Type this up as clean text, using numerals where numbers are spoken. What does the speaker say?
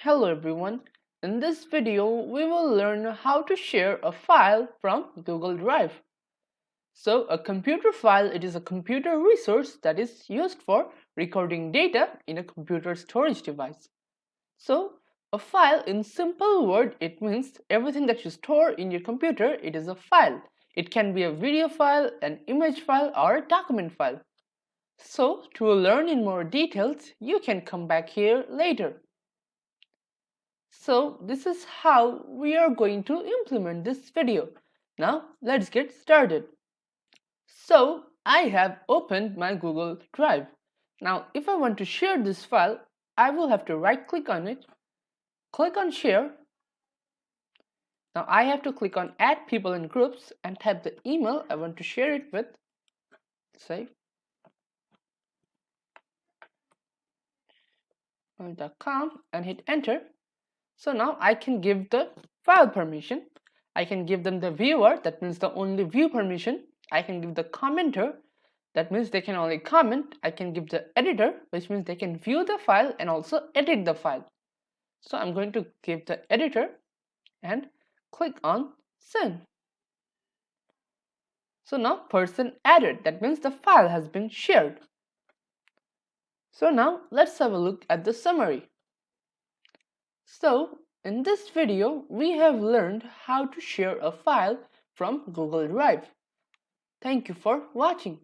Hello everyone. In this video, we will learn how to share a file from Google Drive. So a computer file, it is a computer resource that is used for recording data in a computer storage device. So a file, in simple word, it means everything that you store in your computer, it is a file. It can be a video file, an image file, or a document file. So to learn in more details, you can come back here later. So this is how we are going to implement this video. Now let's get started. So I have opened my Google Drive. Now if I want to share this file, I will have to right click on it, click on share. Now I have to click on add people and groups and type the email I want to share it with. Say .com and hit enter. So now I can give the file permission. I can give them the viewer, that means the only view permission. I can give the commenter, that means they can only comment. I can give the editor, which means they can view the file and also edit the file. So I'm going to give the editor and click on send. So now person added, that means the file has been shared. So now let's have a look at the summary. So in this video, we have learned how to share a file from Google Drive. Thank you for watching.